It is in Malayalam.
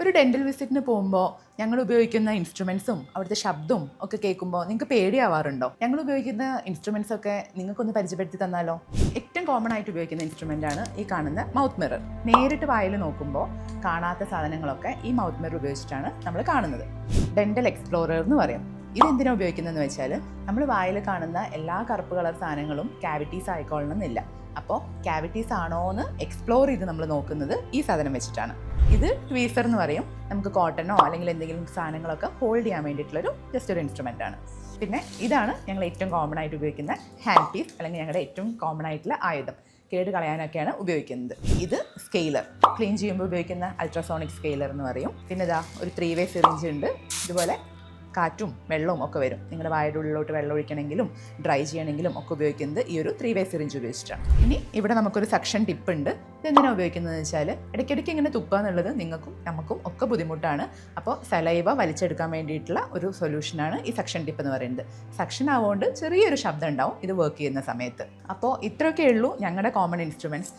ഒരു ഡെൻ്റൽ വിസിറ്റിന് പോകുമ്പോൾ ഞങ്ങൾ ഉപയോഗിക്കുന്ന ഇൻസ്ട്രുമെൻസും അവിടുത്തെ ശബ്ദവും ഒക്കെ കേൾക്കുമ്പോൾ നിങ്ങൾക്ക് പേടിയാവാറുണ്ടോ? ഞങ്ങൾ ഉപയോഗിക്കുന്ന ഇൻസ്ട്രുമെൻസ് ഒക്കെ നിങ്ങൾക്കൊന്ന് പരിചയപ്പെടുത്തി തന്നാലോ? ഏറ്റവും കോമൺ ആയിട്ട് ഉപയോഗിക്കുന്ന ഇൻസ്ട്രുമെൻ്റാണ് ഈ കാണുന്ന മൗത്ത് മിറർ. നേരിട്ട് വായിൽ നോക്കുമ്പോൾ കാണാത്ത സാധനങ്ങളൊക്കെ ഈ മൗത്ത് മിറർ ഉപയോഗിച്ചിട്ടാണ് നമ്മൾ കാണുന്നത്. ഡെൻ്റൽ എക്സ്പ്ലോറർ എന്ന് പറയും. ഇതെന്തിനാണ് ഉപയോഗിക്കുന്നതെന്ന് വെച്ചാൽ നമ്മൾ വായിൽ കാണുന്ന എല്ലാ കറുപ്പ് കളർ സാധനങ്ങളും ക്യാവിറ്റീസ് ആയിക്കൊള്ളണമെന്നില്ല. അപ്പോൾ ക്യാവിറ്റീസ് ആണോ എന്ന് എക്സ്പ്ലോർ ചെയ്ത് നമ്മൾ നോക്കുന്നത് ഈ സാധനം വെച്ചിട്ടാണ്. ഇത് ട്വീസർ എന്ന് പറയും. നമുക്ക് കോട്ടനോ അല്ലെങ്കിൽ എന്തെങ്കിലും സാധനങ്ങളൊക്കെ ഹോൾഡ് ചെയ്യാൻ വേണ്ടിയിട്ടുള്ളൊരു ജസ്റ്റ് ഒരു ഇൻസ്ട്രുമെൻ്റ് ആണ്. പിന്നെ ഇതാണ് ഞങ്ങൾ ഏറ്റവും കോമൺ ആയിട്ട് ഉപയോഗിക്കുന്ന ഹാൻഡ് പീസ്, അല്ലെങ്കിൽ ഞങ്ങളുടെ ഏറ്റവും കോമൺ ആയിട്ടുള്ള ആയുധം. കേട് കളയാനൊക്കെയാണ് ഉപയോഗിക്കുന്നത്. ഇത് സ്കെയിലർ, ക്ലീൻ ചെയ്യുമ്പോൾ ഉപയോഗിക്കുന്ന അൾട്രാസോണിക് സ്കെയിലർ എന്ന് പറയും. പിന്നെ ഇതാ ഒരു 3-വേ സിറിഞ്ച് ഉണ്ട്. ഇതുപോലെ കാറ്റും വെള്ളവും ഒക്കെ വരും. നിങ്ങളുടെ വായുടെ ഉള്ളിലോട്ട് വെള്ളം ഒഴിക്കണമെങ്കിലും ഡ്രൈ ചെയ്യണമെങ്കിലും ഒക്കെ ഉപയോഗിക്കുന്നത് ഈ ഒരു 3-വേ സിറിഞ്ച് ഉപയോഗിച്ചിട്ടാണ്. ഇനി ഇവിടെ നമുക്കൊരു സക്ഷൻ ടിപ്പ് ഉണ്ട്. ഇതെന്തിനാണ് ഉപയോഗിക്കുന്നതെന്ന് വെച്ചാൽ ഇടയ്ക്കിടയ്ക്ക് ഇങ്ങനെ തുപ്പുക എന്നുള്ളത് നിങ്ങൾക്കും നമുക്കും ഒക്കെ ബുദ്ധിമുട്ടാണ്. അപ്പോൾ സലൈവ വലിച്ചെടുക്കാൻ വേണ്ടിയിട്ടുള്ള ഒരു സൊല്യൂഷനാണ് ഈ സക്ഷൻ ടിപ്പ് എന്ന് പറയുന്നത്. സക്ഷൻ ആവുകൊണ്ട് ചെറിയൊരു ശബ്ദം ഉണ്ടാവും ഇത് വർക്ക് ചെയ്യുന്ന സമയത്ത്. അപ്പോൾ ഇത്രയൊക്കെ ഉള്ളൂ ഞങ്ങളുടെ കോമൺ ഇൻസ്ട്രുമെൻറ്റ്സ്.